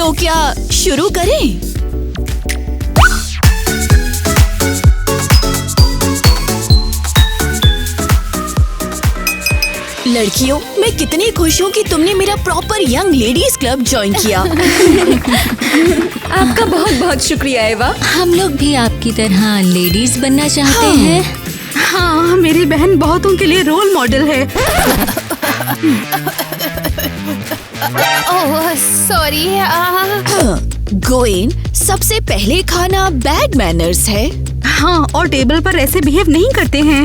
तो क्या शुरू करें? लड़कियों, मैं कितनी खुश हूँ कि तुमने मेरा proper young ladies club join किया। आपका बहुत बहुत शुक्रिया एवा। हम लोग भी आपकी तरह लेडीज बनना चाहते हैं। हाँ, मेरी बहन बहुतों के लिए रोल मॉडल है। Oh sorry. गोइन, सबसे पहले खाना बैड मैनर्स है। हाँ, और टेबल पर ऐसे बिहेव नहीं करते हैं।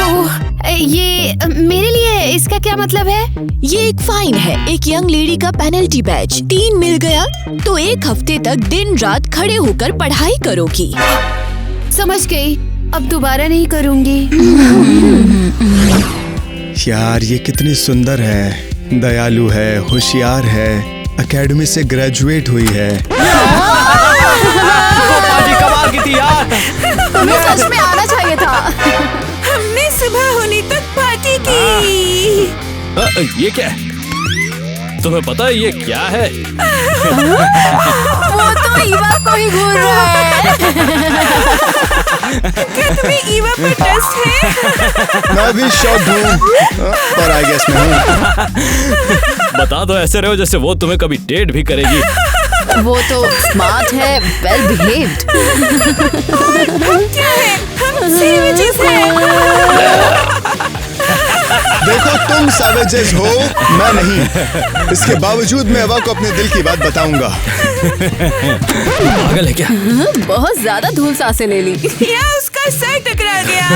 ओह, ये मेरे लिए इसका क्या मतलब है? ये एक फाइन है, एक यंग लेडी का पेनल्टी बैच। 3 मिल गया तो 1 हफ्ते तक दिन रात खड़े होकर पढ़ाई करोगी। समझ गई, अब दोबारा नहीं करूँगी। यार ये कितनी सुंदर है, दयालु है, होशियार है, एकेडमी से ग्रेजुएट हुई है। कमाल की थी यार। तुम्हें सच में आना चाहिए था। हमने सुबह होने तक पार्टी की। ये क्या है? तुम्हें पता है ये क्या है? वो तो ईवा को ही घूर रहा है। क्या तुम्हें ईवा पर ट्रस्ट है? मैं भी शॉक हूँ, पर आई गेस मैं हूँ। बता दो, ऐसे रहो जैसे वो तुम्हें कभी डेट भी करेगी। वो तो स्मार्ट है, वेल बिहेव्ड। क्या है? हम सेवेजेस हैं। देखो तुम सैवेजेस हो, मैं नहीं। इसके बावजूद मैं एवा को अपने दिल की बात बताऊंगा। पागल है क्या? बहुत ज्यादा धूल सांसें ले ली। या उसका सर टकरा गया।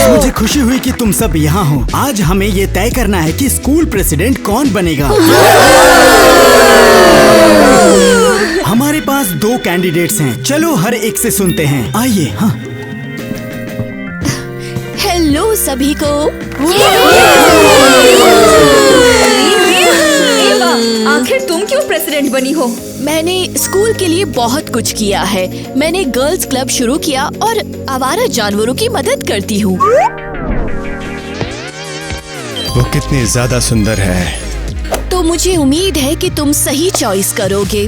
मुझे खुशी हुई कि तुम सब यहाँ हो। आज हमें ये तय करना है कि स्कूल प्रेसिडेंट कौन बनेगा। हमारे पास 2 कैंडिडेट्स हैं। चलो हर एक से सुनते हैं। आइए। हाँ। हेलो सभी को। एवा, आखिर तुम क्यों प्रेसिडेंट बनी हो? मैंने स्कूल के लिए बहुत कुछ किया है। मैंने गर्ल्स क्लब शुरू किया और आवारा जानवरों की मदद करती हूँ। वो कितनी ज्यादा सुंदर है। तो मुझे उम्मीद है कि तुम सही चॉइस करोगे।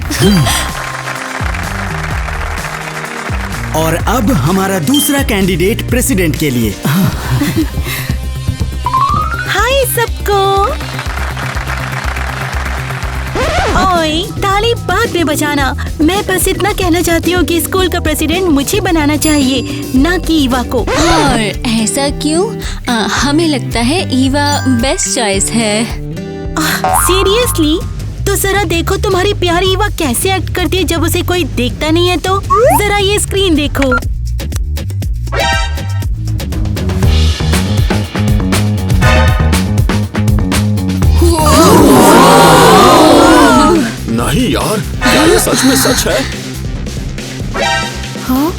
और अब हमारा दूसरा कैंडिडेट प्रेसिडेंट के लिए। हाय सबको। ओए, ताली बाद में बजाना। मैं बस इतना कहना चाहती हूँ कि स्कूल का प्रेसिडेंट मुझे बनाना चाहिए, ना कि ईवा को। और ऐसा क्यों? हमें लगता है ईवा बेस्ट चॉइस है। सीरियसली? तो जरा देखो तुम्हारी प्यारी ईवा कैसे एक्ट करती है जब उसे कोई देखता नहीं है। तो जरा ये स्क्रीन देखो। नहीं यार, क्या ये सच में सच है? हाँ?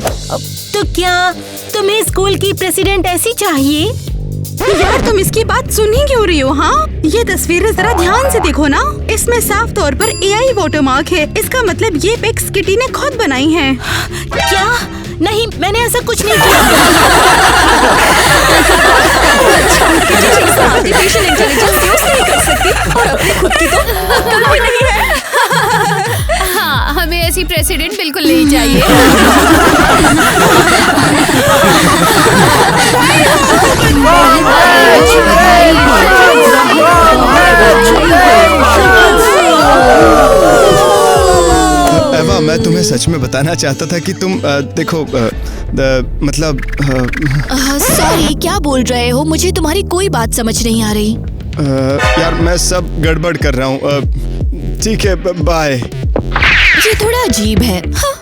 तो क्या तुम्हें स्कूल की प्रेसिडेंट ऐसी चाहिए? यार तुम इसकी बात सुन ही क्यों रही हो? हाँ, ये तस्वीरें जरा ध्यान से देखो ना। इसमें साफ तौर पर AI वाटरमार्क है। इसका मतलब ये पिक्स किटी ने खुद बनाई हैं। क्या? नहीं, मैंने ऐसा कुछ नहीं किया। आर्टिफिशियल इंटेलिजेंस यूज नहीं कर सकती और अपनी खुद की तो अक्ल भी नहीं है। हाँ, हमें ऐसी प्रेसिडेंट बिल्कुल नहीं चाहिए। एवा, मैं तुम्हें सच में बताना चाहता था कि तुम देखो मतलब सॉरी, क्या बोल रहे हो? मुझे तुम्हारी कोई बात समझ नहीं आ रही। यार मैं सब गड़बड़ कर रहा हूँ। ठीक है, बाय। ये थोड़ा अजीब है। हाँ।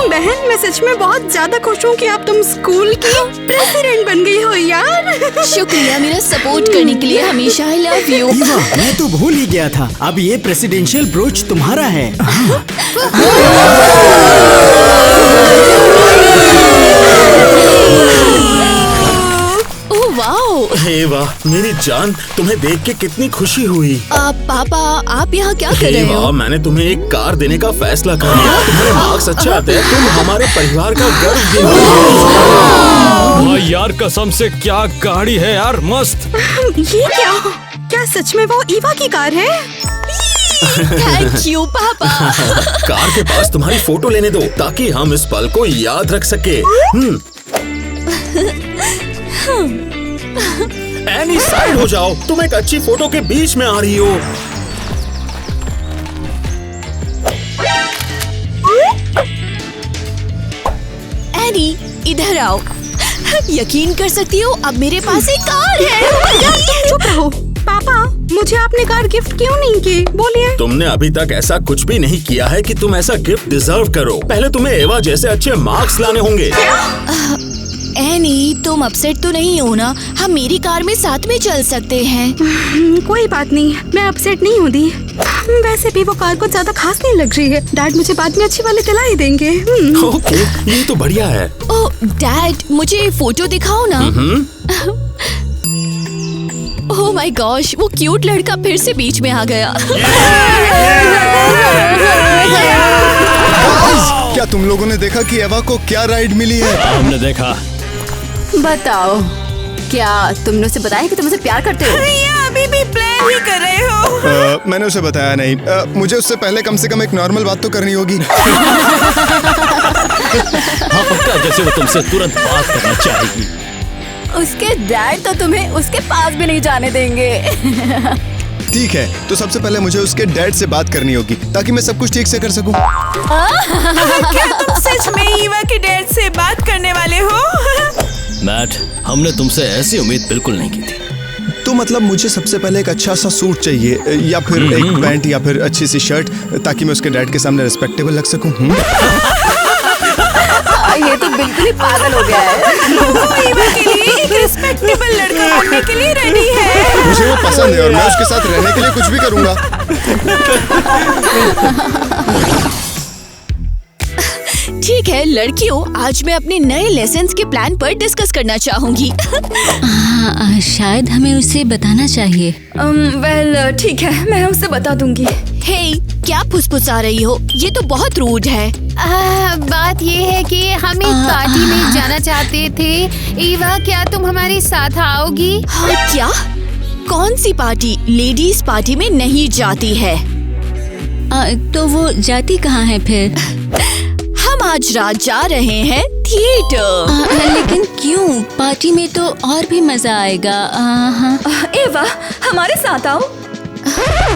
बहन, मैं सच में बहुत ज्यादा खुश हूँ कि अब तुम स्कूल की प्रेसिडेंट बन गई हो यार। शुक्रिया मेरा सपोर्ट करने के लिए हमेशा। I love you. ईवा, मैं तो भूल ही गया था। अब ये प्रेसिडेंशियल ब्रोच तुम्हारा है। हे वाह मेरी जान, तुम्हें देख के कितनी खुशी हुई। पापा, आप यहाँ क्या कर रहे हो? मैंने तुम्हें एक कार देने का फैसला कर लिया। तुम्हारे मार्क्स अच्छे आते हैं, तुम हमारे परिवार का गर्व भी हो। वाह यार, कसम से क्या गाड़ी है यार, मस्त। ये क्या सच में वो ईवा की कार है? थैंक यू पापा। कार के पास तुम्हारी फोटो लेने दो ताकि हम इस पल को याद रख सके। एनी साइड हो जाओ, तुम एक अच्छी फोटो के बीच में आ रही हो। एनी इधर आओ। यकीन कर सकती हो, अब मेरे पास एक कार है। चुप रहो पापा, मुझे आपने कार गिफ्ट क्यों नहीं की? बोलिए। तुमने अभी तक ऐसा कुछ भी नहीं किया है कि तुम ऐसा गिफ्ट डिजर्व करो। पहले तुम्हें एवा जैसे अच्छे मार्क्स लाने होंगे। एनी, तुम अपसेट तो नहीं हो ना? हम मेरी कार में साथ में चल सकते हैं। कोई बात नहीं, मैं अपसेट नहीं हूँ दी। वैसे भी वो कार को ज्यादा खास नहीं लग रही है। डैड मुझे बाद में अच्छी वाली दिलाई देंगे। ओके, ये तो बढ़िया है। ओह डैड, मुझे फोटो दिखाओ ना। ओह माय गॉश, वो क्यूट लड़का फिर से बीच में आ गया। क्या तुम लोगों ने देखा कि एवा को क्या राइड मिली है? हमने देखा। बताओ, क्या तुमने उसे बताया कि तुम उसे प्यार करते हो? या अभी भी प्लान ही कर रहे हो? मैंने उसे बताया नहीं। मुझे उससे पहले कम से कम एक नॉर्मल बात तो करनी होगी। हाँ पक्का, जैसे वो तुमसे तुरंत बात करना चाहेगी। उसके डैड तो तुम्हें उसके पास भी नहीं जाने देंगे। ठीक है, तो सबसे पहले मुझे उसके डैड से बात करनी होगी ताकि मैं सब कुछ ठीक से कर सकूं। क्या तुम सच में ईवा के डैड से बात करने वाले हो? मैट, हमने तुमसे ऐसी उम्मीद बिल्कुल नहीं की थी। तो मतलब मुझे सबसे पहले एक अच्छा सा सूट चाहिए या फिर एक पैंट या फिर अच्छी सी शर्ट ताकि मैं उसके डैड के सामने रिस्पेक्टेबल लग सकूं। ये तो बिल्कुल ही पागल हो गया है। वो ईवा के लिए एक रिस्पेक्टेबल लड़का बनने के लिए रेडी है। मुझे वो पसंद है और मैं उसके साथ रहने के लिए कुछ भी करूंगा। ठीक है लड़कियों, आज मैं अपने नए लेसन्स के प्लान पर डिस्कस करना चाहूंगी। शायद हमें उसे बताना चाहिए। वेल ठीक है, मैं उसे बता दूंगी। हे, क्या फुसफुसा रही हो? ये तो बहुत रूड है। बात ये है कि हम एक पार्टी में जाना चाहते थे। ईवा, क्या तुम हमारे साथ आओगी? हाँ, क्या? कौन सी पार्टी? लेडीज पार्टी में नहीं जाती है। तो वो जाती कहाँ है फिर? हम आज रात जा रहे हैं थिएटर। लेकिन क्यों? पार्टी में तो और भी मजा आएगा। एवा, हमारे साथ आओ।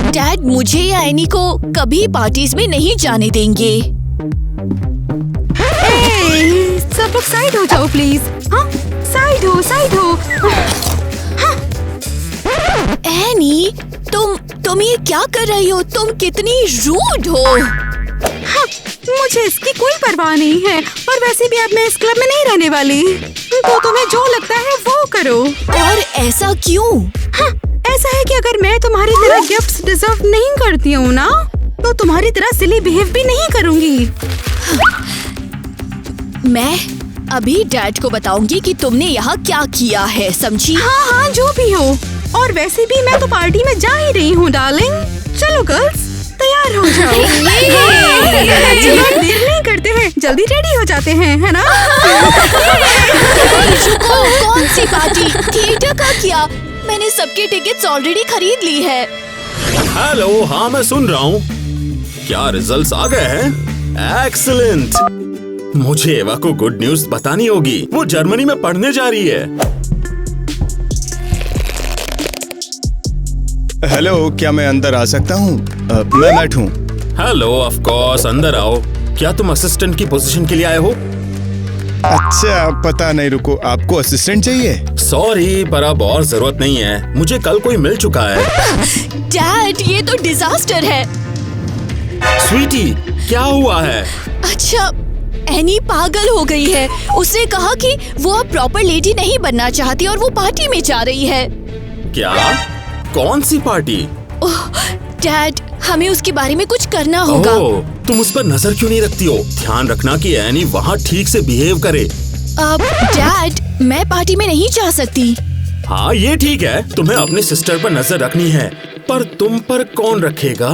डैड मुझे या एनी को कभी पार्टीज में नहीं जाने देंगे। सब लोग साइड हो जाओ प्लीज। हाँ, साइड हो। एनी, तुम ये क्या कर रही हो? तुम कितनी रूड हो। हाँ, मुझे इसकी कोई परवाह नहीं है और वैसे भी अब मैं इस क्लब में नहीं रहने वाली। तो तुम्हें जो लगता है वो करो। और ऐसा क्यों? हाँ, ऐसा है कि अगर मैं तुम्हारी तरह गिफ्ट्स डिजर्व नहीं करती हूँ ना, तो तुम्हारी तरह सिली बिहेव भी नहीं करूँगी। मैं अभी डैड को बताऊंगी कि तुमने यहाँ क्या किया है, समझी? हाँ, जो भी हो। और वैसे भी मैं तो पार्टी में जा ही रही हूँ डार्लिंग। चलो गर्ल्स, तैयार हो जाओ। चलो, देर नहीं करते हैं, जल्दी रेडी हो जाते हैं, है ना? कौन सी पार्टी? थिएटर का क्या? मैंने सबके टिकट्स ऑलरेडी खरीद ली है। हेलो, हाँ मैं सुन रहा हूँ। क्या रिजल्ट्स आ गए हैं? एक्सीलेंट। मुझे एवा को गुड न्यूज बतानी होगी। वो जर्मनी में पढ़ने जा रही है। हेलो, क्या मैं अंदर आ सकता हूँ? मैं मैट हूँ। हेलो, ऑफ कोर्स, अंदर आओ। क्या तुम असिस्टेंट की पोजीशन के लिए आए हो? अच्छा, पता नहीं, रुको, आपको असिस्टेंट चाहिए? सॉरी, पर अब और जरूरत नहीं है। मुझे कल कोई मिल चुका है। डैड, ये तो डिजास्टर है। स्वीटी, क्या हुआ है? अच्छा, एनी पागल हो गई है। उसने कहा कि वो अब प्रॉपर लेडी नहीं बनना चाहती और वो पार्टी में जा रही है। क्या? कौन सी पार्टी? ओह डैड, हमें उसके बारे में कुछ करना होगा। ओह, तुम उस पर नजर क्यों नहीं रखती हो? ध्यान रखना कि एनी वहाँ ठीक से बिहेव करे। अब डैड, मैं पार्टी में नहीं जा सकती। हाँ, ये ठीक है, तुम्हें अपने सिस्टर पर नजर रखनी है, पर तुम पर कौन रखेगा?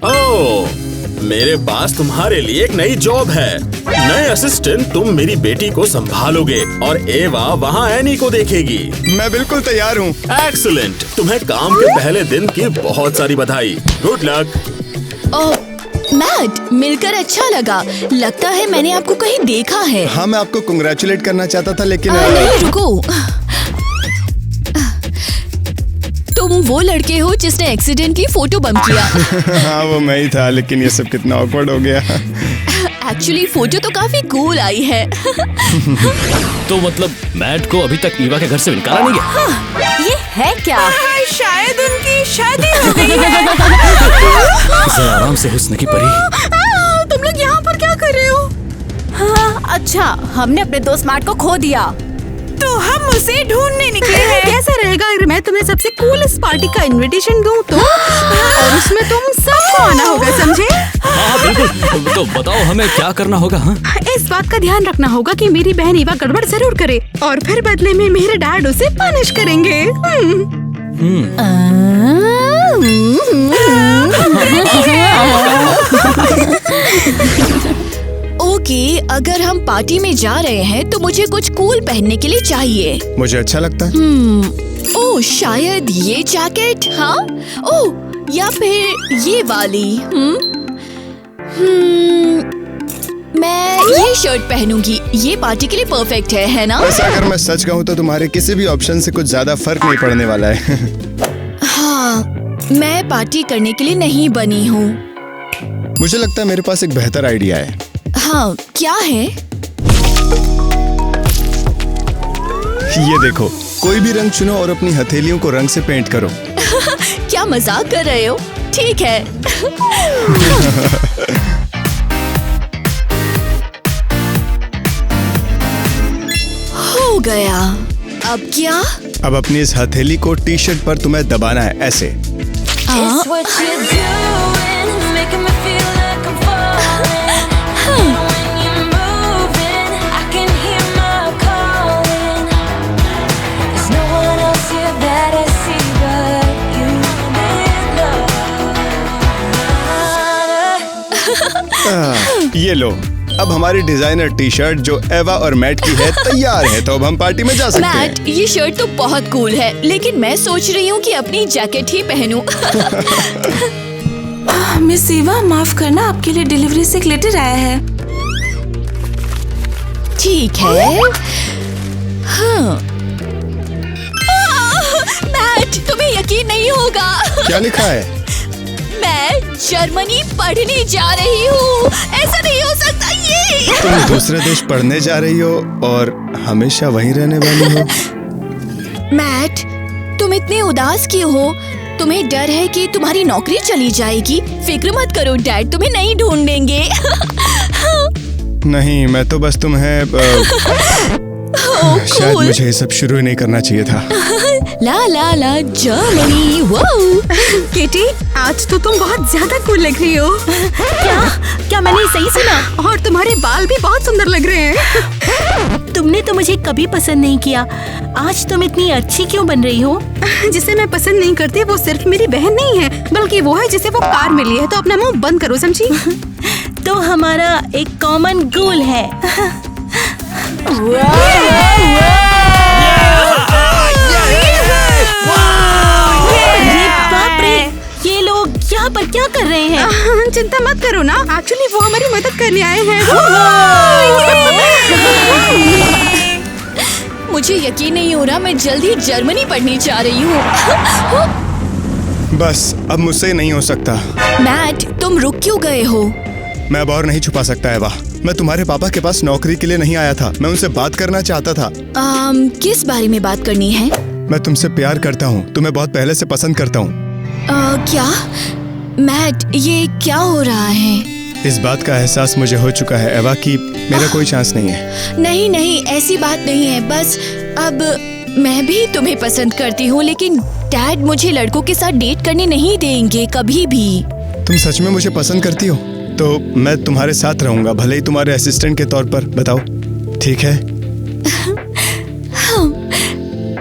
ओह, मेरे पास तुम्हारे लिए एक नई जॉब है। नए असिस्टेंट तुम मेरी बेटी को संभालोगे और एवा वहाँ एनी को देखेगी। मैं बिल्कुल तैयार हूँ। एक्सीलेंट। तुम्हें काम के पहले दिन की बहुत सारी बधाई। Good luck. मैट, मिलकर अच्छा लगा। लगता है मैंने आपको कहीं देखा है। हाँ, मैं आपको कांग्रेचुलेट करना चाहता था लेकिन नहीं, रुको। तुम वो लड़के हो जिसने एक्सीडेंटली फोटो बम किया। हाँ, वो मैं ही था, लेकिन ये सब कितना ऑकवर्ड हो गया। एक्चुअली फोटो तो काफी कूल आई है। तो मतलब मैट को अभी तक ईवा के घर से निकाला नहीं गया? ये है क्या? शायद उनकी शादी हो गई है। जरा आराम से हुस्न की परी। तुम लोग यहाँ पर क्या कर रहे हो? हाँ, अच्छा, हमने अपने दोस्त मैट को खो दिया तो हम उसे ढूंढने निकले हैं। कैसा रहेगा अगर मैं तुम्हें सबसे कूलेस्ट पार्टी का इनविटेशन दूं तो? और उसमें तुम सबको आना होगा, समझे? हाँ बिल्कुल। तो बताओ हमें क्या करना होगा? हाँ, इस बात का ध्यान रखना होगा कि मेरी बहन ईवा गड़बड़ जरूर करे और फिर बदले में मेरे डैड उसे पनिश करेंगे। ओके, अगर हम पार्टी में जा रहे हैं तो मुझे कुछ कूल पहनने के लिए चाहिए। मुझे अच्छा लगता है। ओह, शायद ये जैकेट। हाँ, ओह, या फिर ये वाली। मैं ये शर्ट पहनूंगी। ये पार्टी के लिए परफेक्ट है ना? वैसे अगर मैं सच कहूँ तो तुम्हारे किसी भी ऑप्शन से कुछ ज्यादा फर्क नहीं पड़ने वाला है। हाँ, मैं पार्टी करने के लिए नहीं बनी हूँ। मुझे लगता है मेरे पास एक बेहतर आइडिया है। हाँ, क्या है? ये देखो, कोई भी रंग चुनो और अपनी हथेलियों को रंग से पेंट करो। क्या मजाक कर रहे हो? ठीक है। हो गया। अब क्या? अब अपनी इस हथेली को टी शर्ट पर तुम्हें दबाना है, ऐसे। ये लो, अब हमारी डिजाइनर टी शर्ट जो एवा और मैट की है तैयार है। तो अब हम पार्टी में जा सकते हैं। मैट, ये शर्ट तो बहुत कूल है, लेकिन मैं सोच रही हूँ कि अपनी जैकेट ही पहनूं। मिस ईवा, माफ करना, आपके लिए डिलीवरी से एक लेटर आया है। ठीक है। हाँ। मैट, तुम्हें यकीन नहीं होगा। क्या लिखा है? मैं जर्मनी पढ़ने जा रही हूँ। ऐसा नहीं हो सकता। ये तुम दूसरे देश पढ़ने जा रही हो और हमेशा वहीं रहने वाली हो। मैट, तुम इतने उदास क्यों हो? तुम्हें डर है कि तुम्हारी नौकरी चली जाएगी? फिक्र मत करो, डैड तुम्हें नहीं ढूंढेंगे। नहीं, मैं तो बस तुम्हें शायद मुझे ये सब शुरू ही नहीं करना चाहिए था। ला ला ला जर्मनी। केटी, आज तो तुम बहुत ज्यादा कूल लग रही हो। क्या मैंने सही सुना? और तुम्हारे बाल भी बहुत सुंदर लग रहे हैं। तुमने तो मुझे कभी पसंद नहीं किया, आज तुम इतनी अच्छी क्यों बन रही हो? जिसे मैं पसंद नहीं करती वो सिर्फ मेरी बहन नहीं है, बल्कि वो है जिसे वो कार मिली है। तो अपना मुंह बंद करो, समझी? तो हमारा एक कॉमन गोल है। बाप रे, ये लोग यहाँ पर क्या कर रहे हैं? चिंता मत करो ना, एक्चुअली वो हमारी मदद करने आए हैं। मुझे यकीन नहीं हो रहा, मैं जल्दी जर्मनी पढ़ने जा रही हूँ। बस अब मुझसे नहीं हो सकता। मैट, तुम रुक क्यों गए हो? मैं अब और नहीं छुपा सकता एवा। मैं तुम्हारे पापा के पास नौकरी के लिए नहीं आया था, मैं उनसे बात करना चाहता था। किस बारे में बात करनी है? मैं तुमसे प्यार करता हूँ, तुम्हें बहुत पहले से पसंद करता हूँ। क्या? मैट, ये क्या हो रहा है? इस बात का एहसास मुझे हो चुका है एवा कि मेरा कोई चांस नहीं है। नहीं नहीं, ऐसी बात नहीं है। बस अब मैं भी तुम्हें पसंद करती हूँ, लेकिन डैड मुझे लड़कों के साथ डेट करने नहीं देंगे कभी भी। तुम सच में मुझे पसंद करती हो? तो मैं तुम्हारे साथ रहूंगा, भले ही तुम्हारे असिस्टेंट के तौर पर। बताओ, ठीक है?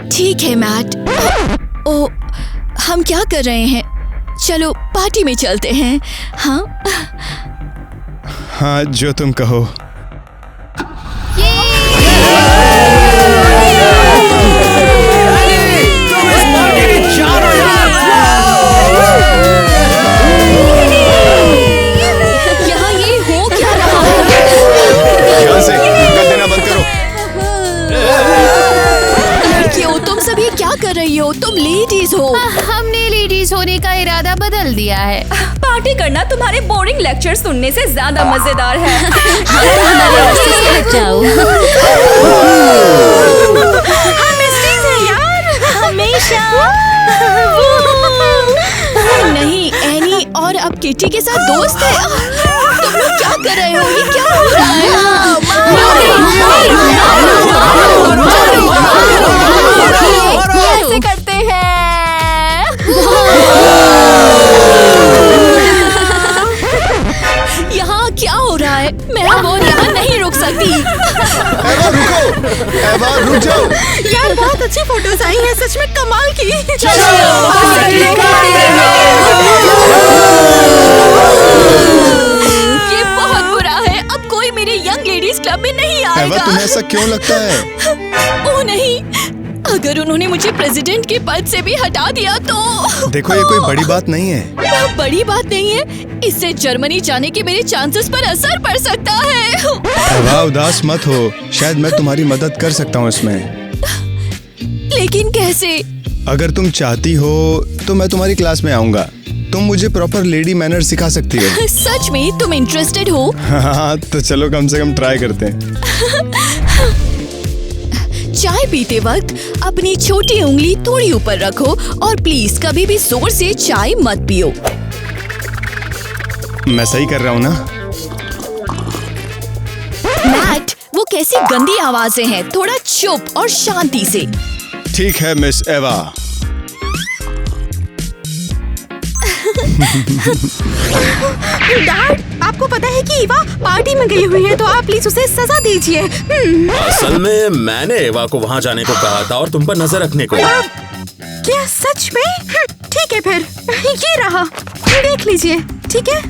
ठीक है मैट। ओ, हम क्या कर रहे हैं? चलो पार्टी में चलते हैं। हाँ। हाँ, जो तुम कहो। यहाँ ये हो क्या रहा है? ध्यान से कर देना बंद करो। लड़कियों, तुम सब ये क्या कर रही हो? तुम लेडीज हो। हमने लेडीज होने का इरादा बदल दिया है। पार्टी करना तुम्हारे बोरिंग लेक्चर सुनने से ज्यादा मजेदार है। हमारे रास्ते से हट जाओ। हम मिस्टीज हैं यार, हमेशा। नहीं, एनी और अब किटी के साथ दोस्त है। तुम लोग क्या कर रहे हो? ये क्या हो रहा है? ऐसे करते हैं। यहाँ क्या हो रहा है? मैं अब और यहाँ नहीं रुक सकती। एवा रुको, एवा रुक जाओ। यार बहुत अच्छी फोटोज आई हैं, सच में कमाल की। ये बहुत बुरा है। अब कोई मेरे यंग लेडीज क्लब में नहीं एवा, आएगा। तुम्हें ऐसा क्यों लगता है? ओ नहीं, अगर उन्होंने मुझे प्रेसिडेंट के पद से भी हटा दिया तो। देखो, ये कोई बड़ी बात नहीं है। बड़ी बात नहीं है। इससे जर्मनी जाने के मेरे चांसेस पर असर पड़ सकता है। एवा, उदास मत हो, शायद मैं तुम्हारी मदद कर सकता हूँ इसमें। लेकिन कैसे? अगर तुम चाहती हो तो मैं तुम्हारी क्लास में आऊंगा। तुम मुझे प्रॉपर लेडी मैनर सिखा सकती हो। सच में तुम इंटरेस्टेड हो? हाँ, तो चलो कम से कम ट्राई करते हैं। चाय पीते वक्त अपनी छोटी उंगली थोड़ी ऊपर रखो और प्लीज कभी भी जोर से चाय मत पियो। मैं सही कर रहा हूँ ना? मैट, वो कैसी गंदी आवाजें हैं। थोड़ा चुप और शांति से। ठीक है मिस एवा। डैड, आपको पता है कि ईवा पार्टी में गई हुई है, तो आप प्लीज उसे सजा दीजिए। असल में मैंने एवा को वहाँ जाने को कहा था और तुम पर नजर रखने को। क्या सच में? ठीक है फिर, ये रहा, देख लीजिए। ठीक है,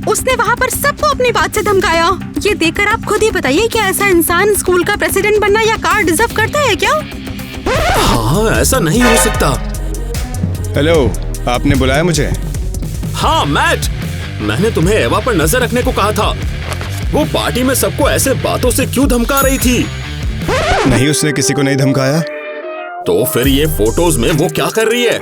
उसने वहाँ पर सबको अपनी बात से धमकाया। ये देखकर आप खुद ही बताइए, क्या ऐसा इंसान स्कूल का प्रेसिडेंट बनना या कार्ड डिजर्व करता है क्या? हाँ, ऐसा नहीं हो सकता। हेलो, आपने बुलाया मुझे? हाँ मैट, मैंने तुम्हें एवा पर नजर रखने को कहा था। वो पार्टी में सबको ऐसे बातों से क्यों धमका रही थी? नहीं, उसने किसी को नहीं धमकाया। तो फिर ये फोटोज में वो क्या कर रही है?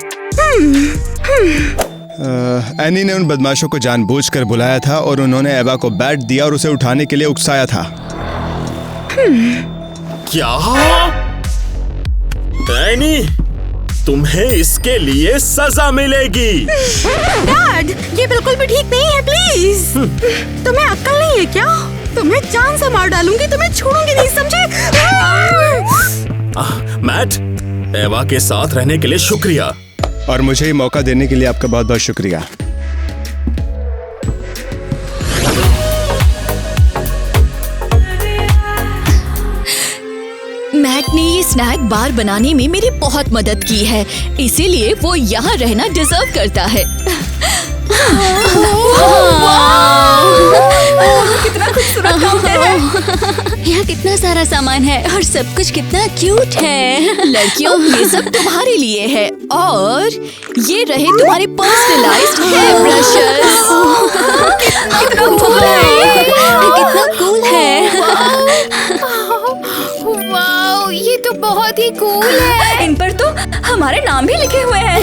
एनी ने उन बदमाशों को जानबूझकर बुलाया था और उन्होंने एवा को बैट दिया और उसे उठाने के लिए उकसाया था। क्या? एनी, तुम्हें इसके लिए सजा मिलेगी। डैड, ये बिल्कुल भी ठीक नहीं है, प्लीज। तुम्हें अक्ल नहीं है क्या? तुम्हें जान से मार डालूंगी, तुम्हें छोड़ूंगी नहीं, समझे? मैट, एवा के साथ रहने के लिए शुक्रिया। और मुझे ये मौका देने के लिए आपका बहुत बहुत शुक्रिया। मैट ने ये स्नैक बार बनाने में मेरी बहुत मदद की है, इसीलिए वो यहाँ रहना डिजर्व करता है। कितना खूबसूरत काउंटर है। यहाँ कितना सारा सामान है और सब कुछ कितना क्यूट है। लड़कियों, ये सब तुम्हारे लिए है और ये रहे तुम्हारे पर्सनलाइज्ड हेयर ब्रशेस। कितना कूल है। वाओ, ये तो बहुत ही कूल है। इन पर तो हमारे नाम भी लिखे हुए हैं।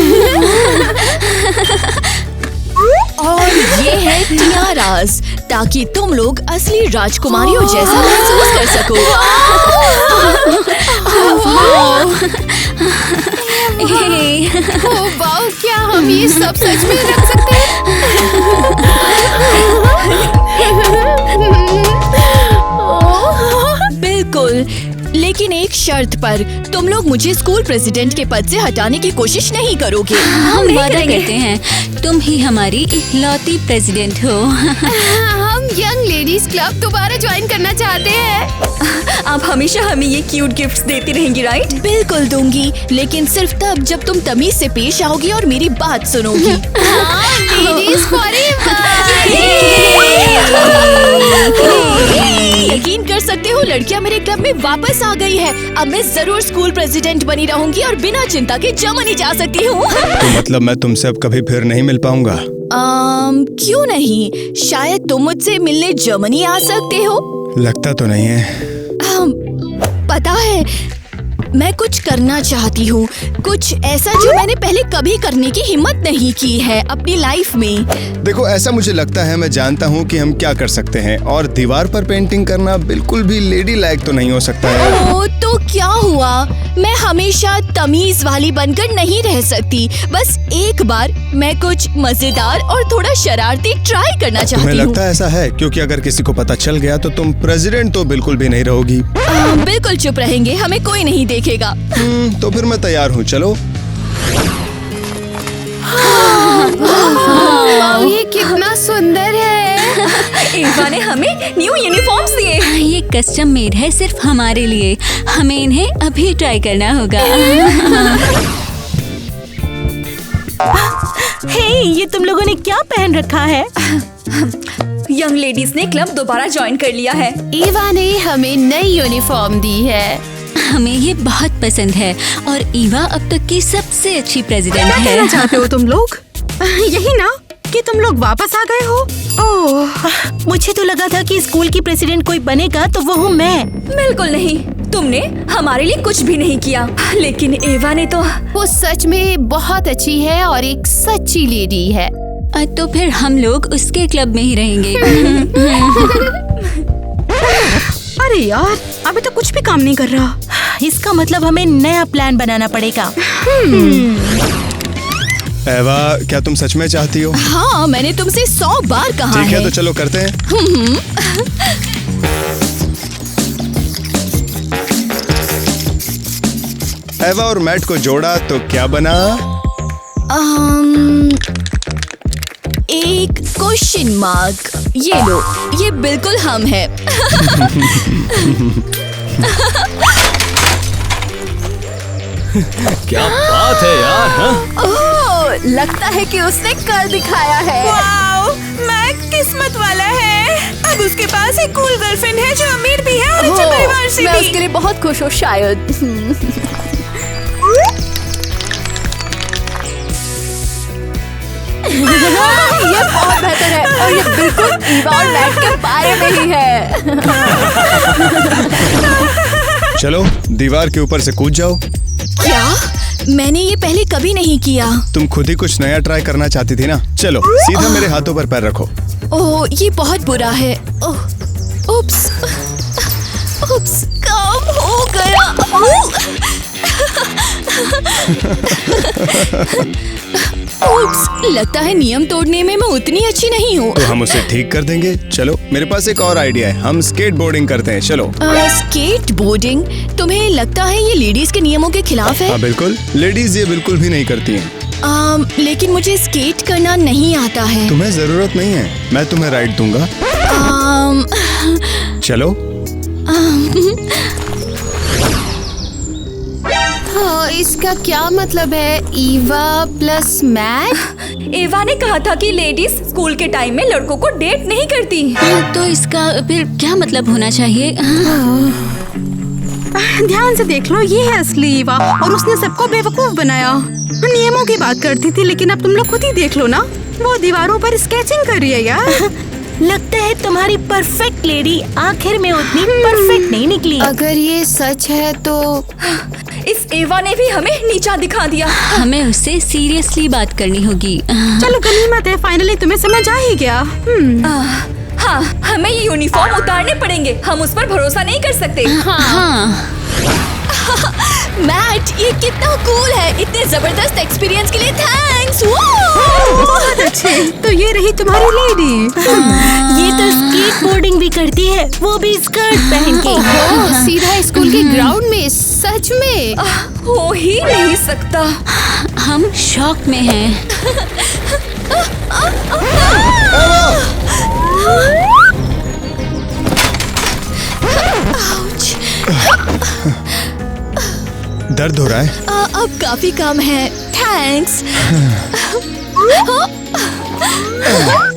और ये है टियारास, ताकि तुम लोग असली राजकुमारियों जैसा महसूस कर सको। ओह वाओ, क्या हम ये सब सच में रख सकते हैं? बिल्कुल, लेकिन एक शर्त पर, तुम लोग मुझे स्कूल प्रेसिडेंट के पद से हटाने की कोशिश नहीं करोगे। हम वादा करते हैं, तुम ही हमारी इकलौती प्रेसिडेंट हो। हम यंग लेडीज क्लब दोबारा ज्वाइन करना चाहते हैं। आप हमेशा हमें ये क्यूट गिफ्ट्स देती रहेंगी, राइट? बिल्कुल दूंगी, लेकिन सिर्फ तब जब तुम तमीज से पेश आओगी और मेरी बात सुनोगी। लेडीज यकीन कर सकते हो, लड़कियां मेरे क्लब में वापस आ गई है। अब मैं जरूर स्कूल प्रेसिडेंट बनी रहूंगी और बिना चिंता के जर्मनी जा सकती हूँ। तो मतलब मैं तुमसे अब कभी फिर नहीं मिल पाऊंगा? क्यों नहीं? शायद तुम मुझसे मिलने जर्मनी आ सकते हो। लगता तो नहीं है। पता है, मैं कुछ करना चाहती हूँ, कुछ ऐसा जो मैंने पहले कभी करने की हिम्मत नहीं की है अपनी लाइफ में। देखो, ऐसा मुझे लगता है, मैं जानता हूँ कि हम क्या कर सकते हैं, और दीवार पर पेंटिंग करना बिल्कुल भी लेडी लायक तो नहीं हो सकता है। ओह, तो क्या हुआ? मैं हमेशा तमीज वाली बनकर नहीं रह सकती। बस एक बार मैं कुछ मजेदार और थोड़ा शरारती ट्राई करना चाहती तुम्हें हूँ। लगता है ऐसा है? क्योंकि अगर किसी को पता चल गया तो तुम प्रेसिडेंट तो बिल्कुल भी नहीं रहोगी। बिल्कुल चुप रहेंगे, हमें कोई नहीं देखेगा। तो फिर मैं तैयार हूँ, चलो। ये कितना सुंदर है। एवा ने हमें न्यू यूनिफॉर्म्स दिए। ये कस्टम मेड है सिर्फ हमारे लिए। हमें इन्हें अभी ट्राई करना होगा। हे, ये तुम लोगों ने क्या पहन रखा है? यंग लेडीज ने क्लब दोबारा ज्वाइन कर लिया है। ईवा ने हमें नई यूनिफॉर्म दी है। हमें ये बहुत पसंद है और ईवा अब तक की सबसे अच्छी प्रेसिडेंट क्या कहना है। चाहते हो तुम लोग? यही ना कि तुम लोग वापस आ गए हो? ओह, मुझे तो लगा था कि स्कूल की प्रेसिडेंट कोई बनेगा तो वो हूँ मैं। बिल्कुल नहीं, तुमने हमारे लिए कुछ भी नहीं किया। लेकिन एवा ने तो। वो सच में बहुत अच्छी है और एक सच्ची लेडी है। तो फिर हम लोग उसके क्लब में ही रहेंगे। अरे यार, अभी तो कुछ भी काम नहीं कर रहा। इसका मतलब हमें नया प्लान बनाना पड़ेगा। एवा, क्या तुम सच में चाहती हो? हाँ, मैंने तुमसे 100 बार कहा ठीक है, है। तो चलो करते हैं। एवा और मैट को जोड़ा तो क्या बना? एक क्वेश्चन मार्क। ये लो, ये बिल्कुल हम है। क्या बात है यार, हाँ? ओह, लगता है कि उसने कर दिखाया है। वाओ, मैक किस्मत वाला है। अब उसके पास एक कूल गर्लफ्रेंड है जो अमीर भी है और अच्छे परिवार से मैं भी। उसके लिए बहुत खुश हूँ शायद। ये बहुत बेहतर है और ये बिल्कुल ईवा और मैट के बारे में ही है। चलो, दीवार के ऊपर से कूद जाओ। क्या? मैंने ये पहले कभी नहीं किया। तुम खुद ही कुछ नया ट्राई करना चाहती थी ना। चलो, सीधा मेरे हाथों पर पैर रखो। ओह, ये बहुत बुरा है। ओह, उप्स, उप्स, काम हो गया। उप्स, लगता है नियम तोड़ने में मैं उतनी अच्छी नहीं हूँ। तो हम उसे ठीक कर देंगे। चलो, मेरे पास एक और आइडिया है, हम स्केट बोर्डिंग करते हैं। चलो। Skate boarding? तुम्हें लगता है ये लेडीज के नियमों के खिलाफ है? हाँ बिल्कुल, लेडीज ये बिल्कुल भी नहीं करती हैं। लेकिन मुझे स्केट करना नहीं आता है। तुम्हें जरूरत नहीं है, मैं तुम्हें राइड दूंगा। चलो। हाँ, इसका क्या मतलब है? Eva plus mat? एवा ने कहा था कि लेडीज स्कूल के टाइम में लड़कों को डेट नहीं करती। तो इसका फिर क्या मतलब होना चाहिए? ध्यान से देख लो, ये है असली ईवा और उसने सबको बेवकूफ बनाया। नियमों की बात करती थी, लेकिन अब तुम लोग खुद ही देख लो ना, वो दीवारों पर स्केचिंग कर रही है यार। लगता है तुम्हारी परफेक्ट लेडी आखिर में उतनी परफेक्ट नहीं निकली। अगर ये सच है तो इस एवा ने भी हमें नीचा दिखा दिया। हमें उससे सीरियसली बात करनी होगी। चलो, गनीमत है, फाइनली तुम्हें समझ आ ही गया। हाँ, हमें ये यूनिफॉर्म उतारने पड़ेंगे। हम उस पर भरोसा नहीं कर सकते। हाँ। मैट, ये कितना कूल है। इतने जबरदस्त एक्सपीरियंस के लिए थैंक्स। बहुत अच्छे। तो ये रही तुम्हारी लेडी। ये तो स्केट बोर्डिंग भी करती है, वो भी स्कर्ट पहन के। ओह, सीधा स्कूल के ग्राउंड में? सच में? हो ही नहीं सकता। हम शॉक में हैं। दर्द हो रहा है? अब काफी कम है, थैंक्स।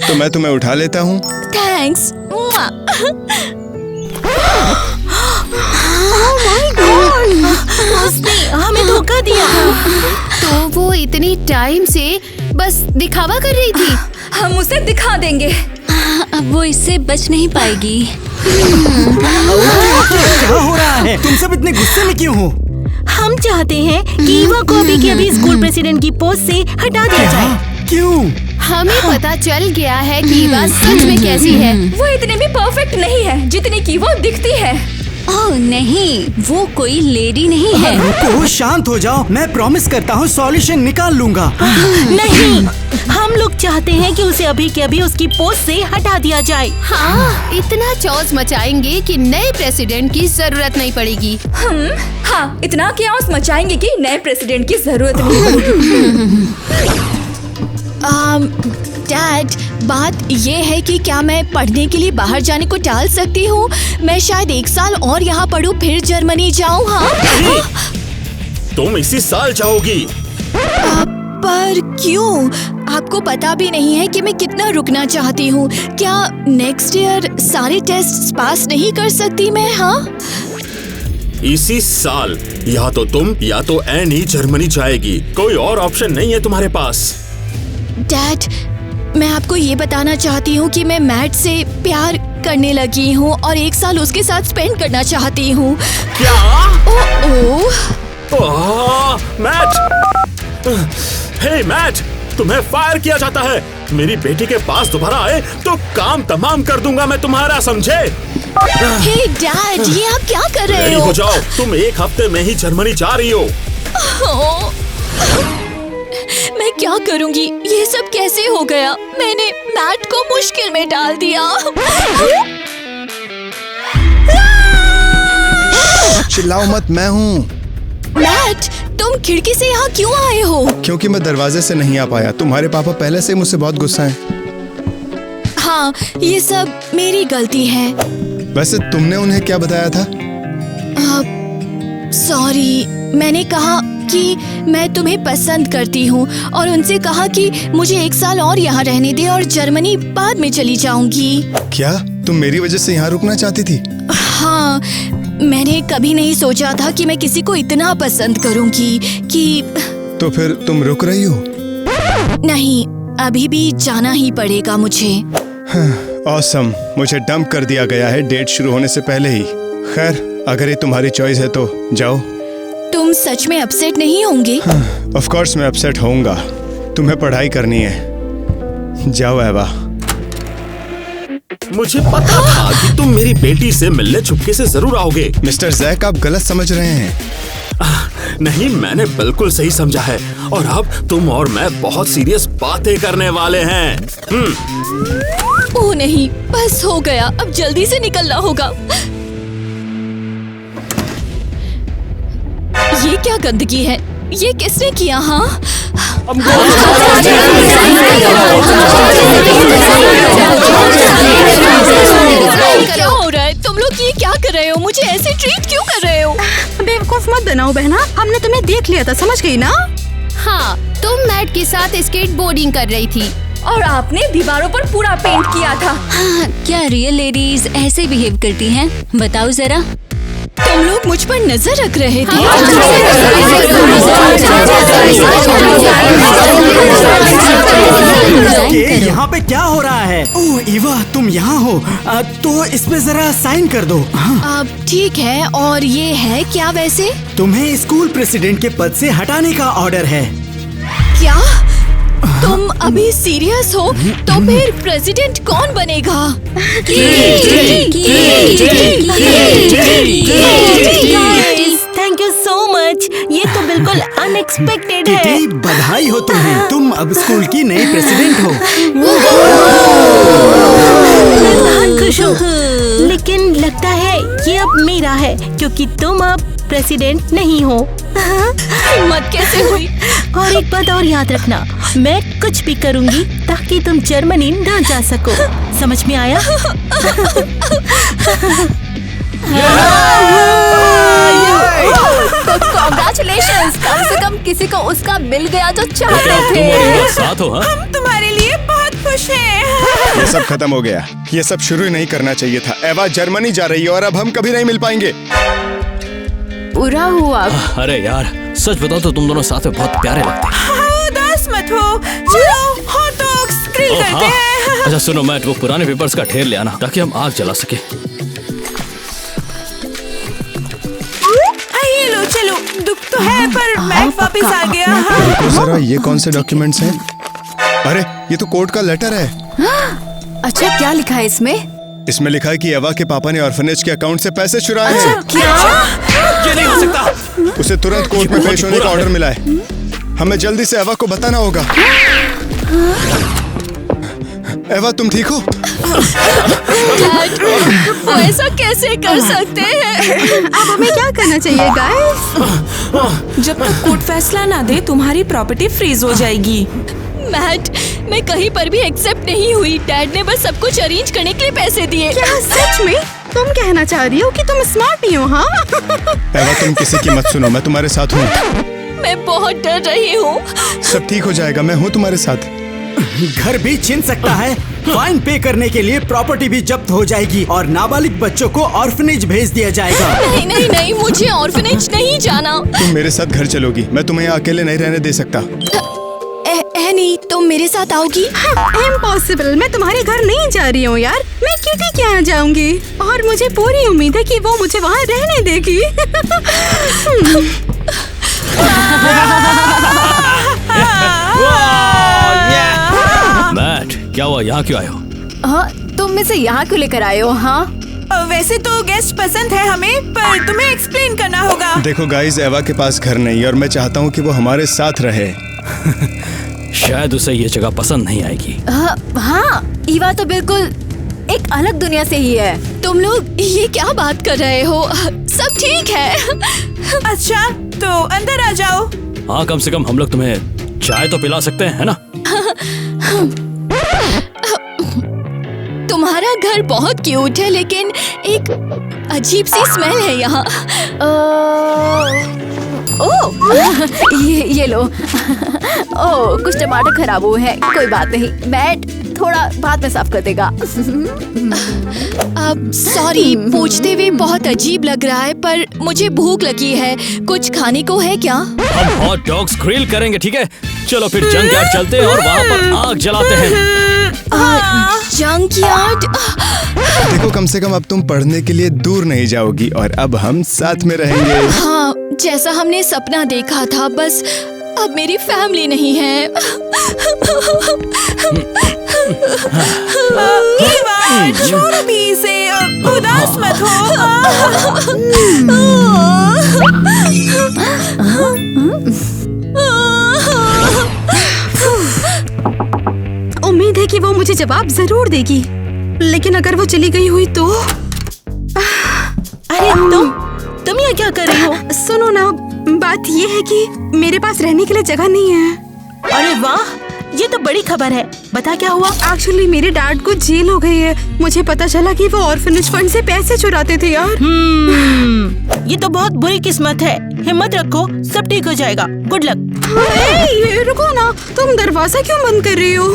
तो मैं तुम्हें उठा लेता हूँ। थैंक्स। उसने हमें धोखा दिया। तो वो इतनी टाइम से बस दिखावा कर रही थी। हम उसे दिखा देंगे। अब वो इससे बच नहीं पाएगी। क्या हो रहा है? तुम सब इतने गुस्से में क्यों हो? हम चाहते हैं कि ईवा को अभी के अभी स्कूल प्रेसिडेंट की पोस्ट से हटा दिया जाए। क्यों? हमें पता चल गया है कि ईवा सच में कैसी है। वो इतनी भी परफेक्ट नहीं है जितनी कि वो दिखती है। ओह नहीं, वो कोई लेडी नहीं है। रुको, शांत हो जाओ। मैं प्रॉमिस करता हूँ सॉल्यूशन निकाल लूंगा। नहीं, हम लोग चाहते हैं कि उसे अभी के अभी उसकी पोस्ट से हटा दिया जाए। हाँ, इतना चौस मचाएंगे कि नए प्रेसिडेंट की जरूरत नहीं पड़ेगी। हाँ, इतना क्यास मचाएंगे कि नए प्रेसिडेंट की जरूरत नहीं पड़ेगी। डैड, बात ये है कि क्या मैं पढ़ने के लिए बाहर जाने को टाल सकती हूँ? मैं शायद 1 साल और यहाँ पढूं, फिर जर्मनी जाऊँ। हाँ, तुम इसी साल जाओगी। पर क्यों? आपको पता भी नहीं है कि मैं कितना रुकना चाहती हूँ। क्या नेक्स्ट ईयर सारे टेस्ट पास नहीं कर सकती मैं? हाँ, इसी साल या तो तुम या तो एन ही जर्मनी जाएगी। कोई और ऑप्शन नहीं है तुम्हारे पास। डैड, मैं आपको ये बताना चाहती हूँ कि मैं मैट से प्यार करने लगी हूँ और 1 साल उसके साथ स्पेंड करना चाहती हूँ। क्या? मैट! हे मैट, तुम्हें फायर किया जाता है। मेरी बेटी के पास दोबारा आए तो काम तमाम कर दूंगा मैं तुम्हारा, समझे? हे डैड, ये आप क्या कर रहे रेडी हो? हो जाओ, तुम 1 हफ्ते में ही जर्मनी जा रही हो। मैं क्या करूंगी? ये सब कैसे हो गया? मैंने मैट को मुश्किल में डाल दिया। चिल्लाओ मत, मैं हूँ। मैट, तुम खिड़की से यहाँ क्यों आए हो? क्योंकि मैं दरवाजे से नहीं आ पाया। तुम्हारे पापा पहले से मुझसे बहुत गुस्सा हैं। हाँ, ये सब मेरी गलती है। वैसे तुमने उन्हें क्या बताया था? सॉरी, मैंने कहा कि मैं तुम्हें पसंद करती हूँ और उनसे कहा कि मुझे 1 साल और यहाँ रहने दे और जर्मनी बाद में चली जाऊंगी। क्या तुम मेरी वजह से यहाँ रुकना चाहती थी? हाँ, मैंने कभी नहीं सोचा था कि मैं किसी को इतना पसंद करूंगी कि। तो फिर तुम रुक रही हो? नहीं, अभी भी जाना ही पड़ेगा मुझे। ऑसम, मुझे डंप कर दिया गया है डेट शुरू होने से पहले ही। खैर, अगर ये तुम्हारी चॉइस है तो जाओ। तुम सच में अपसेट नहीं होंगे? ऑफ कोर्स मैं अपसेट होऊंगा। तुम्हें पढ़ाई करनी है। जाओ एवा। मुझे पता था कि तुम मेरी बेटी से मिलने चुपके से जरूर आओगे। मिस्टर जैक, आप गलत समझ रहे हैं। नहीं, मैंने बिल्कुल सही समझा है और अब तुम और मैं बहुत सीरियस बातें करने वाले हैं। ओह नहीं, बस हो गया। अब जल्दी से निकलना होगा। ये क्या गंदगी है? ये किसने किया? हाँ, क्या हो रहा है? तुम लोग ये क्या कर रहे हो? मुझे ऐसे ट्रीट क्यों कर रहे हो? बेवकूफ मत बनाओ बहना, हमने तुम्हें देख लिया था, समझ गई ना? हाँ, तुम मैट के साथ स्केट बोर्डिंग कर रही थी और आपने दीवारों पर पूरा पेंट किया था। हाँ, क्या रियल लेडीज ऐसे बिहेव करती हैं? बताओ जरा। तुम लोग मुझ पर नजर रख रहे थे। यहाँ पे क्या हो रहा है? ओह ईवा, तुम यहाँ हो? तो इस पे जरा साइन कर दो। अब ठीक है। और ये है क्या वैसे? तुम्हें स्कूल प्रेसिडेंट के पद से हटाने का ऑर्डर है। क्या तुम अभी सीरियस हो? तो फिर प्रेसिडेंट कौन बनेगा? Thank you so much. ये तो बिल्कुल अनएक्सपेक्टेड है। किटी, बधाई हो तुम्हें। तुम अब स्कूल की नई प्रेसिडेंट हो। मैं बहुत खुश हूँ, लेकिन लगता है ये अब मेरा है क्योंकि तुम अब प्रेसिडेंट नहीं हो। हिम्मत कैसे हुई? और एक बात और याद रखना, मैं कुछ भी करूंगी ताकि तुम जर्मनी ना जा सको। समझ में आया? Congratulations! कम से कम किसी को उसका मिल गया जो क्या चाहते तुम थे। और ईवा साथ हो? हाँ? हम तुम्हारे लिए बहुत खुश हैं। ये सब खत्म हो गया। ये सब शुरू ही नहीं करना चाहिए था। एवा जर्मनी जा रही है और अब हम कभी नहीं मिल पाएंगे। बुरा हुआ। अरे यार, सच बताओ तो तुम दोनों साथ में बहुत प्यारे लगते हैं। हाँ, उदास मत हो। चलो हॉट डॉग्स ग्रिल ओह, करते हाँ। हैं। अच्छा सुनो मैट, वो पुराने पेपर्स का ढेर ले आना ताकि हम आग जला सके। ये लो, चलो। दुख तो है पर मैट वापस आ गया। हाँ। तो जरा ये कौन से डॉक्यूमेंट्स हैं? अरे ये तो कोर्ट का लेटर है। अच्छा क्या लिखा है इसमें? इसमें लिखा है कि एवा के पापा ने ऑर्फनेज के अकाउंट से पैसे चुराए हैं। ये नहीं हो सकता। उसे तुरंत कोर्ट में पेश होने का ऑर्डर मिला है। हमें जल्दी से एवा को बताना होगा। एवा तुम ठीक हो? वो ऐसा कैसे कर सकते हैं? अब हमें क्या करना चाहिए गाइस? जब तक कोर्ट फैसला ना दे तुम्हारी प्रॉपर्टी फ्रीज हो जाएगी। मैट, मैं कहीं पर भी एक्सेप्ट नहीं हुई। डैड ने बस सब कुछ अरेंज करने के लिए पैसे दिए। क्या सच में? तुम कहना चाह रही हो कि तुम स्मार्ट नहीं हो? हाँ। एवा तुम किसी की मत सुनो, मैं तुम्हारे साथ हूँ। मैं बहुत डर रही हूँ। सब ठीक हो जाएगा, मैं हूँ तुम्हारे साथ। घर भी छीन सकता है, फाइन पे करने के लिए प्रॉपर्टी भी जब्त हो जाएगी और नाबालिग बच्चों को ऑर्फनेज भेज दिया जाएगा। नहीं नहीं नहीं, मुझे ऑर्फनेज नहीं जाना। तुम मेरे साथ घर चलोगी, मैं तुम्हें यहाँ अकेले नहीं रहने दे सकता। एनी, तुम मेरे साथ आओगी? इम्पॉसिबल, मैं तुम्हारे घर नहीं जा रही हूँ यार। मैं किटी के यहाँ जाऊंगी और मुझे पूरी उम्मीद है कि वो मुझे वहाँ रहने देगी। मैट, क्या हुआ? यहाँ क्यों आए हो? हाँ, तुम मुझे यहाँ क्यों लेकर आए हो? हाँ, वैसे तो गेस्ट पसंद है हमें, पर तुम्हें एक्सप्लेन करना होगा। देखो गाइस, एवा के पास घर नहीं है और मैं चाहता हूँ कि वो हमारे साथ रहे। शायद उसे ये जगह पसंद नहीं आएगी। हाँ, ईवा तो बिल्कुल एक अलग दुनिया से ही है। तुम लोग ये क्या बात कर रहे हो? सब ठीक है। अच्छा तो अंदर आ जाओ। हाँ, कम से कम हम लोग तुम्हें चाय तो पिला सकते हैं, है ना? तुम्हारा घर बहुत क्यूट है, लेकिन एक अजीब सी स्मेल है यहाँ। ये लो। ओह, कुछ टमाटर खराब हुए हैं। कोई बात नहीं, बैट थोड़ा बाद में साफ कर देगा। अब सॉरी, पूछते हुए बहुत अजीब लग रहा है, पर मुझे भूख लगी है। कुछ खाने को है क्या? हम हॉट डॉग्स ग्रिल करेंगे, ठीक है? चलो फिर जंक यार्ड चलते हैं और वहाँ पर आग जलाते हैं। Junk yard? देखो, कम से कम अब तुम पढ़ने के लिए दूर नहीं जाओगी और अब हम साथ में रहेंगे। हाँ, जैसा हमने सपना देखा था, बस अब मेरी फैमिली नहीं है। ईवा, छोड़ो भी इसे, उदास मत हो। उम्मीद है कि वो मुझे जवाब जरूर देगी, लेकिन अगर वो चली गई हुई तो। अरे तुम यहाँ क्या कर रही हो? सुनो ना, बात ये है कि मेरे पास रहने के लिए जगह नहीं है। अरे वाह, ये तो बड़ी खबर है। बता क्या हुआ? एक्चुअली मेरे डैड को जेल हो गई है। मुझे पता चला कि वो ऑर्फनेज फंड से पैसे चुराते थे यार। ये तो बहुत बुरी किस्मत है। हिम्मत रखो, सब ठीक हो जाएगा। Good luck. रुको ना, तुम दरवाजा क्यों बंद कर रही हो?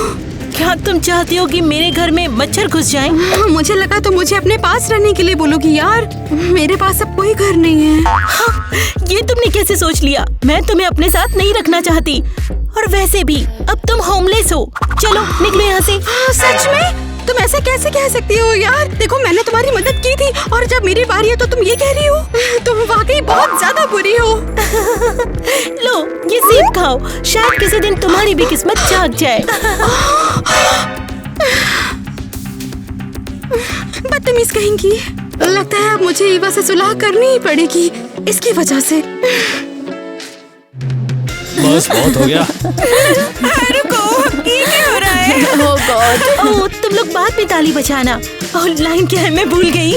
क्या तुम चाहती हो कि मेरे घर में मच्छर घुस जाएं? मुझे लगा तो मुझे अपने पास रहने के लिए बोलोगी यार। मेरे पास अब कोई घर नहीं है। हाँ, ये तुमने कैसे सोच लिया? मैं तुम्हें अपने साथ नहीं रखना चाहती, और वैसे भी अब तुम होमलेस हो। चलो निकलो यहाँ से। हाँ, सच में? तुम ऐसा कैसे कह सकती हो यार? देखो, मैंने तुम्हारी मदद की थी और जब मेरी बारी है तो तुम ये कह रही हो? तुम वाकई बहुत ज्यादा बुरी हो। लो, ये सेब खाओ, शायद किसी दिन तुम्हारी भी किस्मत जाग जाए। बदतमीज कहेंगी। लगता है अब मुझे ईवा से सुलह करनी ही पड़ेगी इसकी वजह से। बस बहुत हो गया। रुको, ये क्या हो रहा है? Oh God! ओह, तुम लोग बाद में ताली बजाना। और लाइन क्या है, मैं भूल गई।